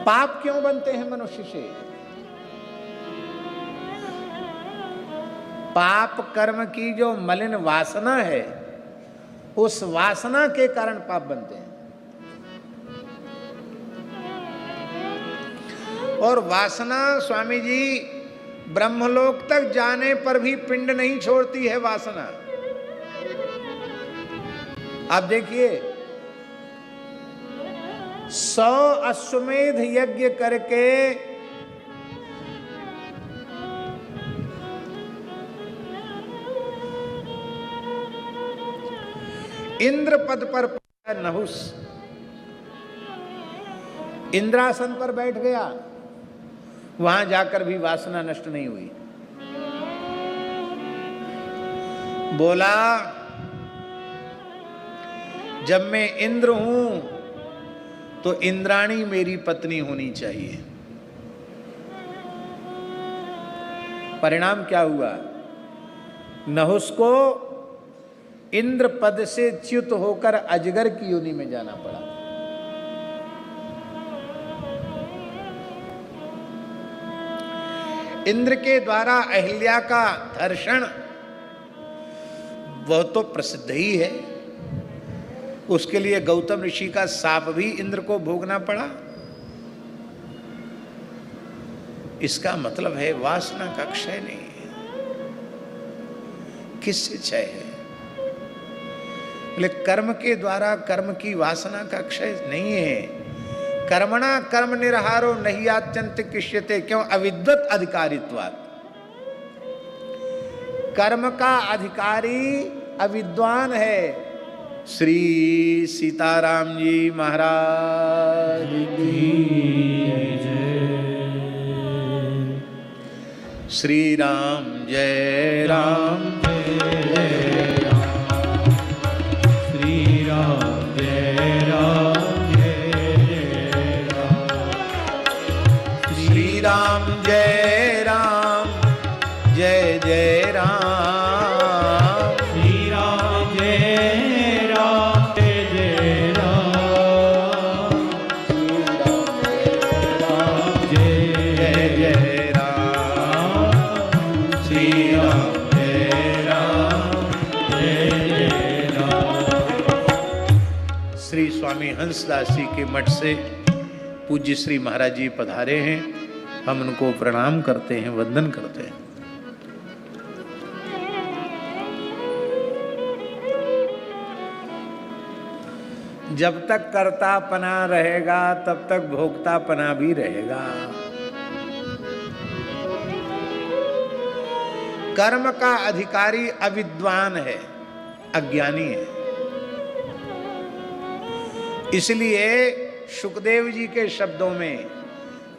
पाप क्यों बनते हैं मनुष्य से? पाप कर्म की जो मलिन वासना है, उस वासना के कारण पाप बनते हैं। और वासना स्वामी जी ब्रह्मलोक तक जाने पर भी पिंड नहीं छोड़ती है वासना। आप देखिए 100 अश्वमेध यज्ञ करके इंद्र पद पर नहुस इंद्रासन पर बैठ गया, वहां जाकर भी वासना नष्ट नहीं हुई। बोला जब मैं इंद्र हूं तो इंद्राणी मेरी पत्नी होनी चाहिए। परिणाम क्या हुआ? नहुस को इंद्र पद से च्युत होकर अजगर की योनि में जाना पड़ा। इंद्र के द्वारा अहिल्या का धर्षण वह तो प्रसिद्ध ही है, उसके लिए गौतम ऋषि का शाप भी इंद्र को भोगना पड़ा। इसका मतलब है वासना का क्षय नहीं है। किससे क्षय है? बोले कर्म के द्वारा कर्म की वासना का क्षय नहीं है। कर्मणा कर्म निर्हारो नहीं आत्यंत किष्यते, क्यों? अविद्वत अधिकारित्वात्। कर्म का अधिकारी अविद्वान है। श्री सीताराम जी महाराज की जय। श्री राम जय राम जय राम। श्री राम जय राम जय राम। श्री राम जय राम जय जय राम। स्वामी हंसदास जी के मठ से पूज्य श्री महाराज जी पधारे हैं। हम उनको प्रणाम करते हैं, वंदन करते हैं। जब तक कर्तापना रहेगा तब तक भोक्तापना भी रहेगा। कर्म का अधिकारी अविद्वान है, अज्ञानी है। इसलिए शुकदेव जी के शब्दों में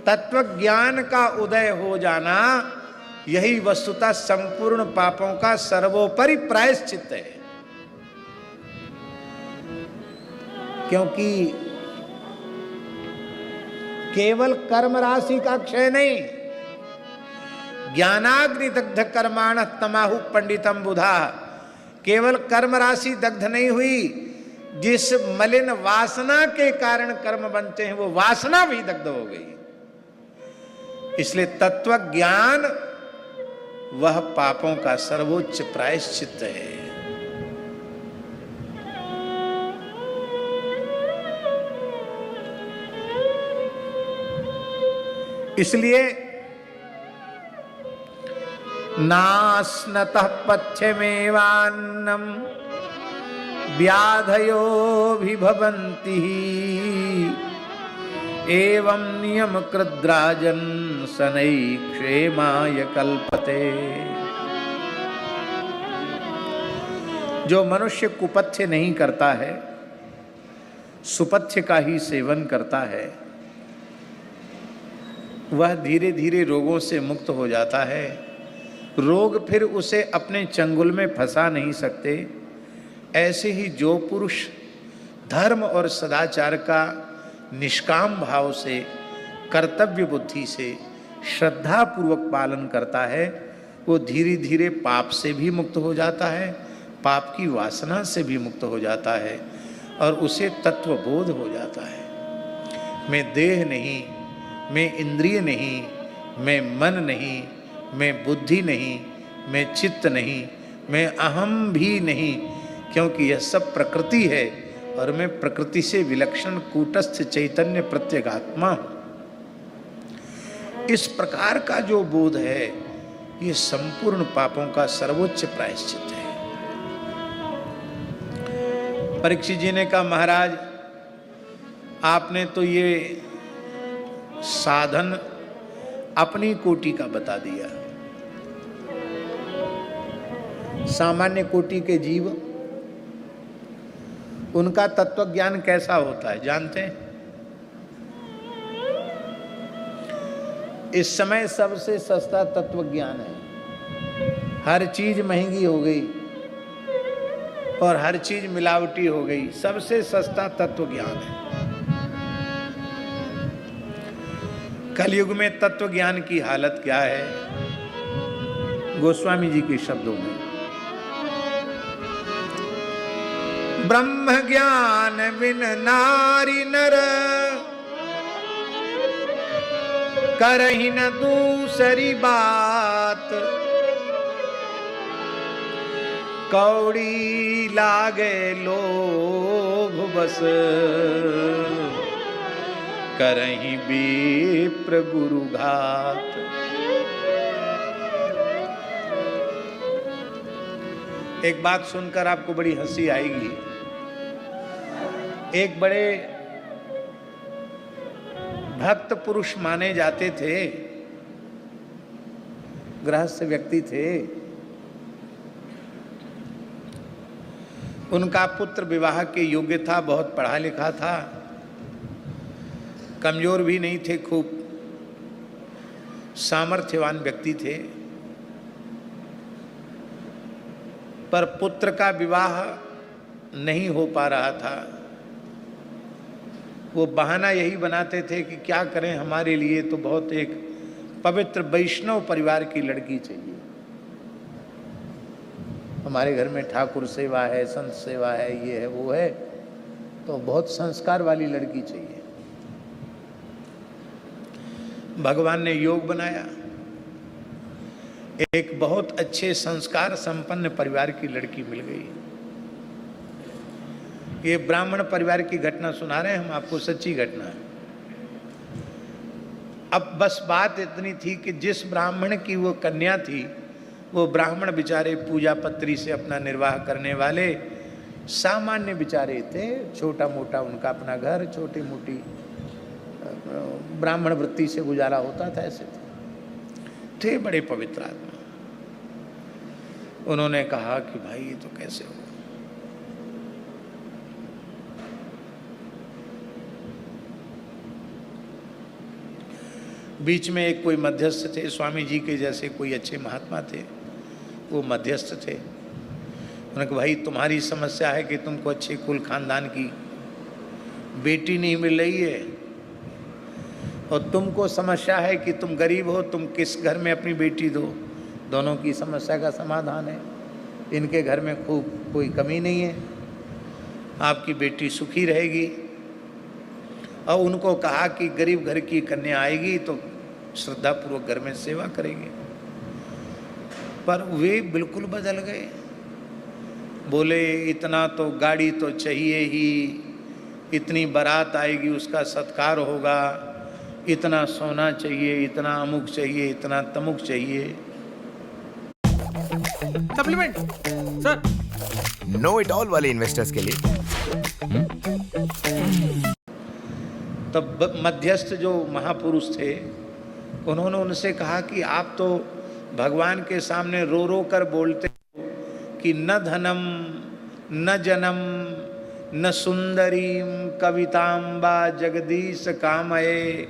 तत्व ज्ञान का उदय हो जाना यही वस्तुतः संपूर्ण पापों का सर्वोपरि प्रायश्चित्त है। क्योंकि केवल कर्म राशि का क्षय नहीं, ज्ञानाग्नि दग्ध कर्माण तमाहु पंडितम बुधा। केवल कर्म राशि दग्ध नहीं हुई, जिस मलिन वासना के कारण कर्म बनते हैं वो वासना भी दग्ध हो गई। इसलिए तत्व ज्ञान वह पापों का सर्वोच्च प्रायश्चित्त है। इसलिए नास्नतः पथ्यमेवान्नम व्याधयो विभवन्ति एवं नियम कृद्राजन शनै क्षेमाय कल्पते। जो मनुष्य कुपथ्य नहीं करता है, सुपथ्य का ही सेवन करता है, वह धीरे धीरे रोगों से मुक्त हो जाता है। रोग फिर उसे अपने चंगुल में फंसा नहीं सकते। ऐसे ही जो पुरुष धर्म और सदाचार का निष्काम भाव से, कर्तव्य बुद्धि से, श्रद्धा पूर्वक पालन करता है, वो धीरे धीरे पाप से भी मुक्त हो जाता है, पाप की वासना से भी मुक्त हो जाता है और उसे तत्वबोध हो जाता है। मैं देह नहीं, मैं इंद्रिय नहीं, मैं मन नहीं, मैं बुद्धि नहीं, मैं चित्त नहीं, मैं अहम भी नहीं, क्योंकि यह सब प्रकृति है और मैं प्रकृति से विलक्षण कूटस्थ चैतन्य प्रत्यगात्मा हूं। इस प्रकार का जो बोध है, ये संपूर्ण पापों का सर्वोच्च प्रायश्चित है। परीक्षित जी ने कहा, महाराज आपने तो ये साधन अपनी कोटि का बता दिया। सामान्य कोटि के जीव, उनका तत्व ज्ञान कैसा होता है जानते हैं? इस समय सबसे सस्ता तत्व ज्ञान है। हर चीज महंगी हो गई और हर चीज मिलावटी हो गई। सबसे सस्ता तत्व ज्ञान है। कलयुग में तत्व ज्ञान की हालत क्या है? गोस्वामी जी के शब्दों में, ब्रह्म ज्ञान बिन नारी नर करहि न दूसरी बात, कौड़ी लागे लोभ बस करहि विप्र गुरु घात। एक बात सुनकर आपको बड़ी हंसी आएगी। एक बड़े भक्त पुरुष माने जाते थे, गृहस्थ व्यक्ति थे। उनका पुत्र विवाह के योग्य था, बहुत पढ़ा लिखा था, कमजोर भी नहीं थे, खूब सामर्थ्यवान व्यक्ति थे। पर पुत्र का विवाह नहीं हो पा रहा था। वो बहाना यही बनाते थे कि क्या करें, हमारे लिए तो बहुत एक पवित्र वैष्णव परिवार की लड़की चाहिए। हमारे घर में ठाकुर सेवा है, संत सेवा है, ये है वो है, तो बहुत संस्कार वाली लड़की चाहिए। भगवान ने योग बनाया, एक बहुत अच्छे संस्कार संपन्न परिवार की लड़की मिल गई। ये ब्राह्मण परिवार की घटना सुना रहे हैं हम आपको, सच्ची घटना है। अब बस बात इतनी थी कि जिस ब्राह्मण की वो कन्या थी, वो ब्राह्मण बेचारे पूजा पत्री से अपना निर्वाह करने वाले सामान्य बेचारे थे। छोटा मोटा उनका अपना घर, छोटी मोटी ब्राह्मण वृत्ति से गुजारा होता था, ऐसे थे बड़े पवित्र आदमी। उन्होंने कहा कि भाई ये तो कैसे हो। बीच में एक कोई मध्यस्थ थे, स्वामी जी के जैसे कोई अच्छे महात्मा थे, वो मध्यस्थ थे। उन्होंने कहा भाई तुम्हारी समस्या है कि तुमको अच्छे कुल खानदान की बेटी नहीं मिल रही है, और तुमको समस्या है कि तुम गरीब हो, तुम किस घर में अपनी बेटी दो। दोनों की समस्या का समाधान है। इनके घर में खूब कोई कमी नहीं है, आपकी बेटी सुखी रहेगी। और उनको कहा कि गरीब घर की कन्या आएगी तो श्रद्धापूर्वक घर में सेवा करेंगे। पर वे बिल्कुल बदल गए। बोले इतना तो गाड़ी तो चाहिए ही, इतनी बारात आएगी उसका सत्कार होगा, इतना सोना चाहिए, इतना अमुक चाहिए, इतना तमुक चाहिए। Supplement sir, know it all वाले इन्वेस्टर्स के लिए। तब मध्यस्थ जो महापुरुष थे, उन्होंने उनसे कहा कि आप तो भगवान के सामने रो रो कर बोलते हो कि न धनम न जनम न सुंदरीम कवितांबा जगदीश कामये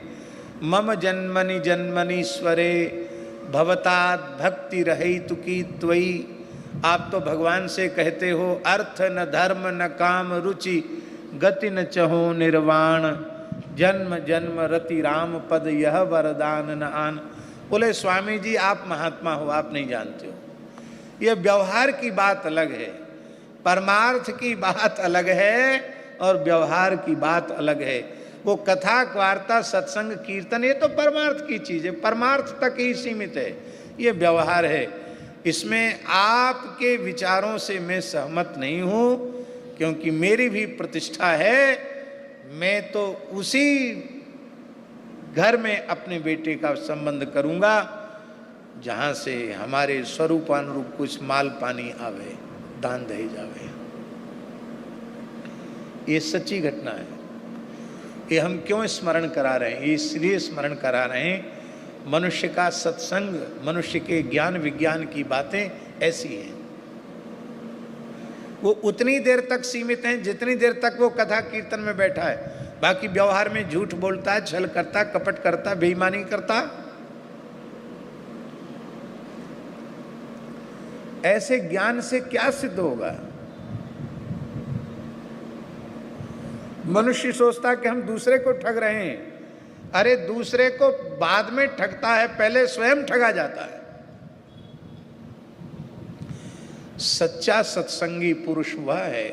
मम जन्मनि जन्मनीश्वरे भवतात् भक्ति रहितु की त्वयि। आप तो भगवान से कहते हो अर्थ न धर्म न काम रुचि गति न चहो निर्वाण, जन्म जन्म रति राम पद यह वरदान न आन। बोले स्वामी जी आप महात्मा हो, आप नहीं जानते हो। ये व्यवहार की बात अलग है, परमार्थ की बात अलग है और व्यवहार की बात अलग है। वो कथा वार्ता सत्संग कीर्तन ये तो परमार्थ की चीज है, परमार्थ तक ही सीमित है, ये व्यवहार है। इसमें आपके विचारों से मैं सहमत नहीं हूं, क्योंकि मेरी भी प्रतिष्ठा है। मैं तो उसी घर में अपने बेटे का संबंध करूंगा जहां से हमारे स्वरूपानुरूप कुछ माल पानी आवे, दान दहेज आवे। ये सच्ची घटना है। ये हम क्यों स्मरण करा रहे हैं? ये इसलिए स्मरण करा रहे हैं, मनुष्य का सत्संग, मनुष्य के ज्ञान विज्ञान की बातें ऐसी हैं, वो उतनी देर तक सीमित हैं जितनी देर तक वो कथा कीर्तन में बैठा है। बाकी व्यवहार में झूठ बोलता है, छल करता, कपट करता, बेईमानी करता, ऐसे ज्ञान से क्या सिद्ध होगा? मनुष्य सोचता कि हम दूसरे को ठग रहे हैं। अरे दूसरे को बाद में ठगता है, पहले स्वयं ठगा जाता है। सच्चा सत्संगी पुरुष वह है,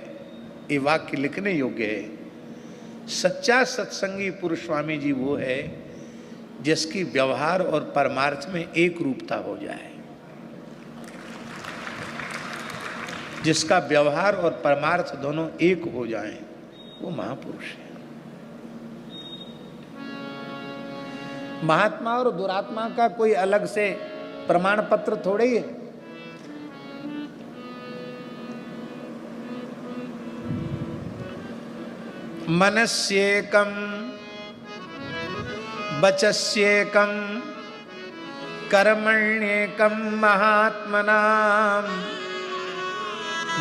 ये वाक्य लिखने योग्य है। सच्चा सत्संगी पुरुष स्वामी जी वो है जिसकी व्यवहार और परमार्थ में एक रूपता हो जाए, जिसका व्यवहार और परमार्थ दोनों एक हो जाएं, वो महापुरुष है। महात्मा और दुरात्मा का कोई अलग से प्रमाण पत्र थोड़े ही है। मनस्येकं वचस्येकं कर्मण्येकं महात्मनाम्।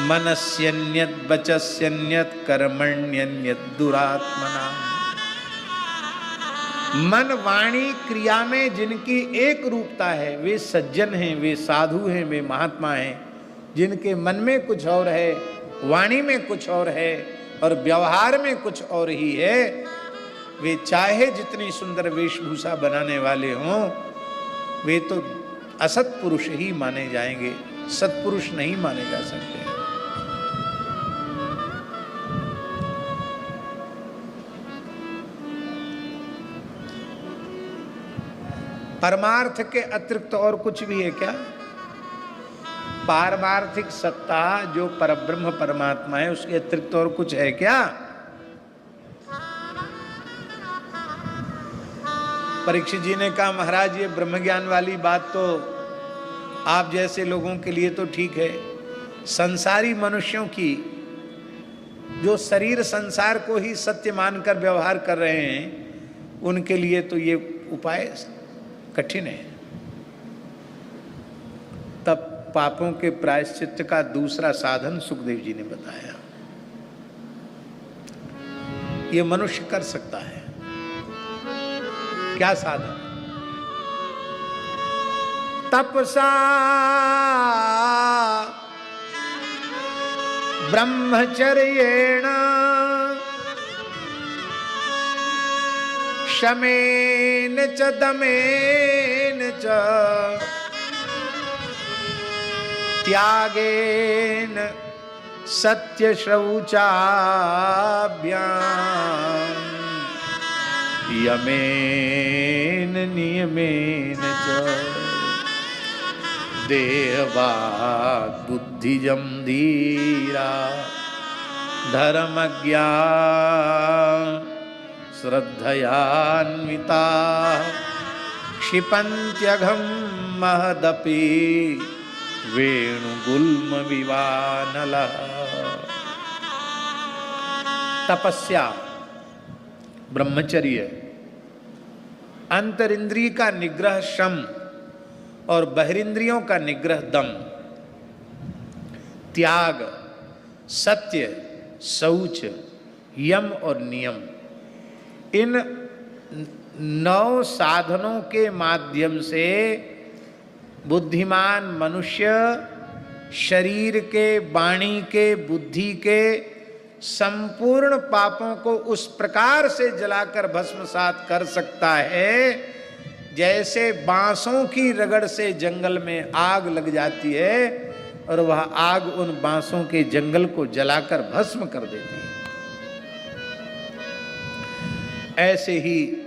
मनस्यन्यत् वचस्यन्यत् कर्मण्यन्यत् दुरात्मनाम्। मन वाणी क्रिया में जिनकी एक रूपता है वे सज्जन हैं, वे साधु हैं, वे महात्मा हैं। जिनके मन में कुछ और है, वाणी में कुछ और है और व्यवहार में कुछ और ही है, वे चाहे जितनी सुंदर वेशभूषा बनाने वाले हों, वे तो असत पुरुष ही माने जाएंगे, सत्पुरुष नहीं माने जा सकते। परमार्थ के अतिरिक्त और कुछ भी है क्या? पारमार्थिक सत्ता जो परब्रह्म परमात्मा है, उसके अतिरिक्त और कुछ है क्या? परीक्षित जी ने कहा, महाराज ये ब्रह्म ज्ञान वाली बात तो आप जैसे लोगों के लिए तो ठीक है, संसारी मनुष्यों की जो शरीर संसार को ही सत्य मानकर व्यवहार कर रहे हैं, उनके लिए तो ये उपाय कठिन है। तब पापों के प्रायश्चित्त का दूसरा साधन सुखदेव जी ने बताया, ये मनुष्य कर सकता है। क्या साधन? तपसा ब्रह्मचर्येण शमेन च दमेन च त्यागेन सत्य शौचाभ्याम यमेन नियमेन च देहवाग बुद्धिजम धीरा धर्मज्ञा श्रद्धयान्विता क्षिपन्त्यघं महदपि वेणुगुल्म विवानलः। तपस्या, ब्रह्मचर्य, अंतरिंद्रिय का निग्रह शम और बहिरिंद्रियों का निग्रह दम, त्याग, सत्य, शौच, यम और नियम, इन 9 साधनों के माध्यम से बुद्धिमान मनुष्य शरीर के, वाणी के, बुद्धि के संपूर्ण पापों को उस प्रकार से जलाकर भस्मसात कर सकता है जैसे बांसों की रगड़ से जंगल में आग लग जाती है और वह आग उन बांसों के जंगल को जलाकर भस्म कर देती है। ऐसे ही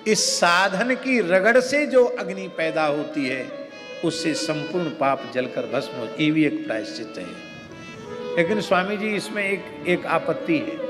इस साधन की रगड़ से जो अग्नि पैदा होती है उससे संपूर्ण पाप जलकर भस्म हो, ये भी एक प्रायश्चित है। लेकिन स्वामी जी इसमें एक आपत्ति है।